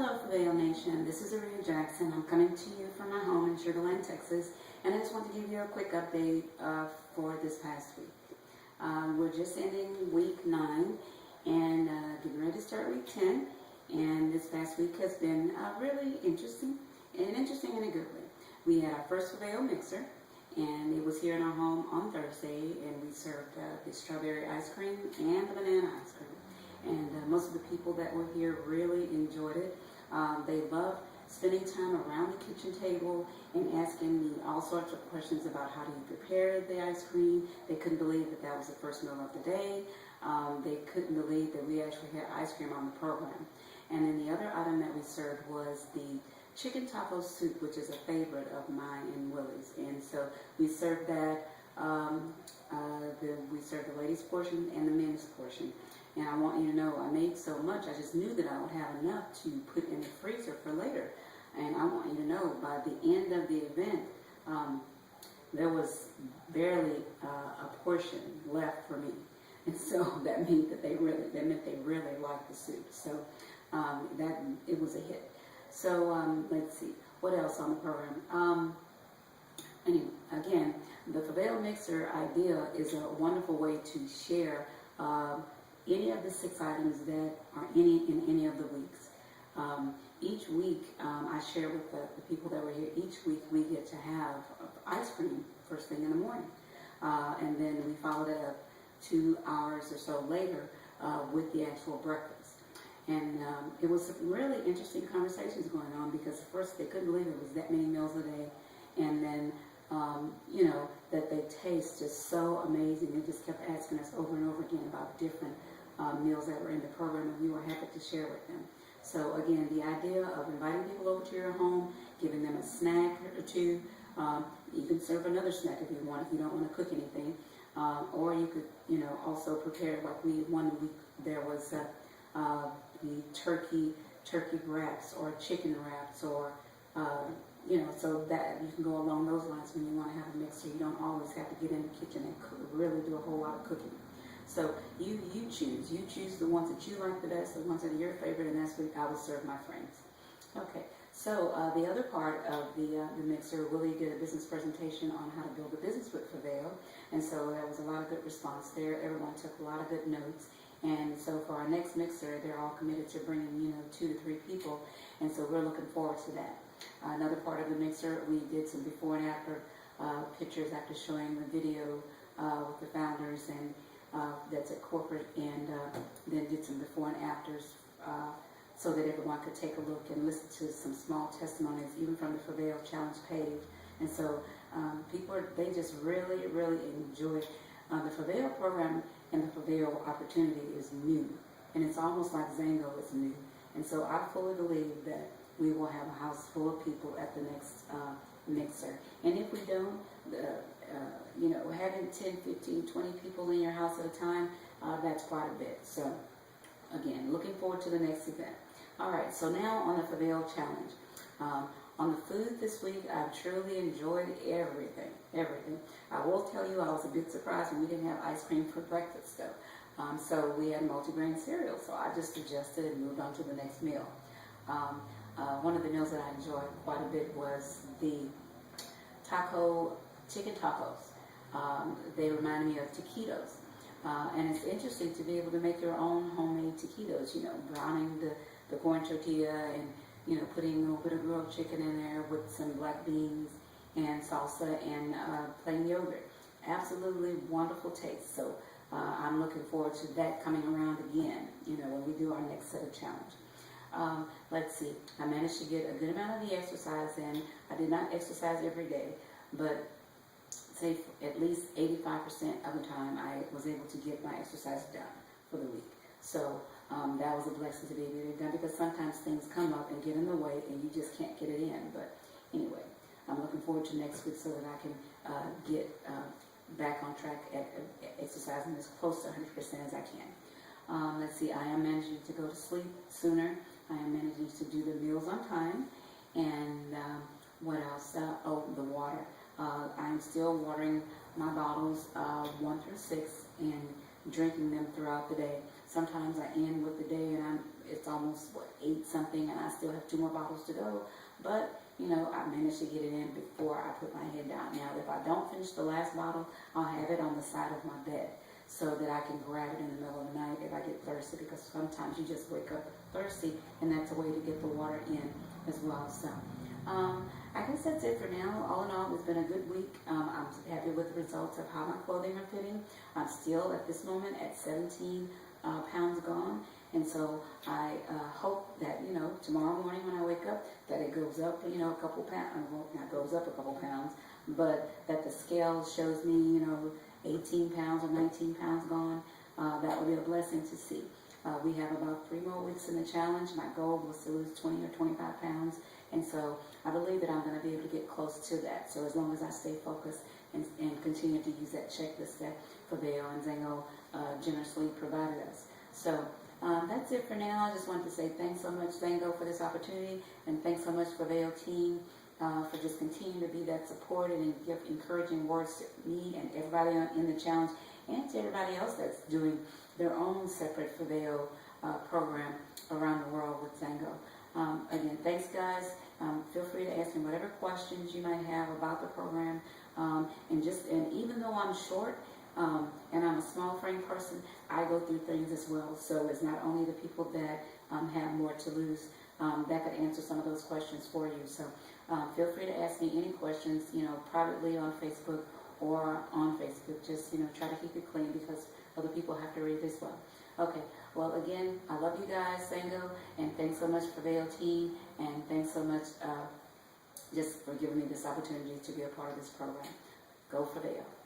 Hello, Fabeo Nation. This is Aria Jackson. I'm coming to you from my home in Sugar Land, Texas, and I just want to give you a quick update for this past week. We're just ending week 9 and getting ready to start week 10, and this past week has been really interesting in a good way. We had our first Fabeo mixer, and it was here in our home on Thursday, and we served the strawberry ice cream and the banana ice cream. And most of the people that were here really enjoyed it. They loved spending time around the kitchen table and asking me all sorts of questions about how do you prepare the ice cream. They couldn't believe that that was the first meal of the day. They couldn't believe that we actually had ice cream on the program. And then the other item that we served was the chicken taco soup, which is a favorite of mine and Willie's. And so we served that. We served the ladies' portion and the men's portion. And I want you to know, I made so much, I just knew that I would have enough to put in the freezer for later. And I want you to know, by the end of the event, there was barely a portion left for me. And so that meant that they really liked the soup. So it was a hit. So let's see, what else on the program? Anyway, again, the Fabeo Mixer idea is a wonderful way to share any of the 6 items that are in any of the weeks. Each week, I share with the people that were here, each week we get to have ice cream first thing in the morning. And then we followed it up 2 hours or so later with the actual breakfast. And it was some really interesting conversations going on, because first they couldn't believe it was that many meals a day. And then, that they taste just so amazing. They just kept asking us over and over again about different meals that were in the program, and we were happy to share with them. So again, the idea of inviting people over to your home, giving them a snack or 2, you can serve another snack if you want, if you don't want to cook anything, or you could, also prepare, like one week there was the turkey wraps or chicken wraps, or so that you can go along those lines when you want to have a mixer. You don't always have to get in the kitchen and really do a whole lot of cooking. So you choose. You choose the ones that you like the best, the ones that are your favorite, and that's what I would serve my friends. Okay, so the other part of the mixer, Willie did a business presentation on how to build a business with Fabeo, and so there was a lot of good response there. Everyone took a lot of good notes. And so for our next mixer, they're all committed to bringing, 2 to 3 people, and so we're looking forward to that. Another part of the mixer, we did some before and after pictures after showing the video with the founders, and that's at corporate, and then did some before and afters so that everyone could take a look and listen to some small testimonies, even from the Fabeo Challenge page. And so they just really, really enjoy the Fabeo program, and the Fabeo opportunity is new, and it's almost like Zango is new. And so I fully believe that we will have a house full of people at the next mixer. And if we don't, having 10, 15, 20 people in your house at a time, that's quite a bit. So again, looking forward to the next event. All right, so now on the Fabeo Challenge. On the food this week, I've truly enjoyed everything. I will tell you, I was a bit surprised when we didn't have ice cream for breakfast, though. So we had multigrain cereal, so I just adjusted and moved on to the next meal. One of the meals that I enjoyed quite a bit was the chicken tacos. They remind me of taquitos. And it's interesting to be able to make your own homemade taquitos, browning the corn tortilla and, putting a little bit of grilled chicken in there with some black beans and salsa and plain yogurt. Absolutely wonderful taste. So I'm looking forward to that coming around again, when we do our next set of challenge. Let's see, I managed to get a good amount of the exercise in. I did not exercise every day, but say at least 85% of the time I was able to get my exercise done for the week. So that was a blessing to be able to get it done, because sometimes things come up and get in the way and you just can't get it in. But anyway, I'm looking forward to next week so that I can get back on track at exercising as close to 100% as I can. Let's see, I am managing to go to sleep sooner. I am managing to do the meals on time. And what else? The water. I'm still watering my bottles 1 through 6 and drinking them throughout the day. Sometimes I end with the day and it's almost 8 something and I still have 2 more bottles to go. But you know, I managed to get it in before I put my head down. Now, if I don't finish the last bottle, I'll have it on the side of my bed so that I can grab it in the middle of the night if I get thirsty, because sometimes you just wake up thirsty and that's a way to get the water in as well. So I guess that's it for now. All in all, it's been a good week. I'm happy with the results of how my clothing are fitting. I'm still at this moment at 17 pounds gone. And so I hope that, you know, tomorrow morning when I wake up, that it goes up, you know, a couple pounds, well, not goes up a couple pounds, but that the scale shows me, you know, 18 pounds or 19 pounds gone. That would be a blessing to see. We have about 3 more weeks in the challenge. My goal was to lose 20 or 25 pounds. And so I believe that I'm going to be able to get close to that. So as long as I stay focused and continue to use that checklist that Fabeo and Zango generously provided us. So that's it for now. I just wanted to say thanks so much, Zango, for this opportunity, and thanks so much, Fabeo team, for just continuing to be that support and give encouraging words to me and everybody in the challenge, and to everybody else that's doing their own separate Fabeo program around the world with Zango. Again, thanks guys. Feel free to ask me whatever questions you might have about the program. And even though I'm short, and I'm a small frame person, I go through things as well. So it's not only the people that have more to lose that could answer some of those questions for you. So feel free to ask me any questions, you know, privately on Facebook or on Facebook. Just, you know, try to keep it clean because other people have to read as well. Okay, well, again, I love you guys, Zango, and thanks so much for Fabeo team, and thanks so much just for giving me this opportunity to be a part of this program. Go Fabeo.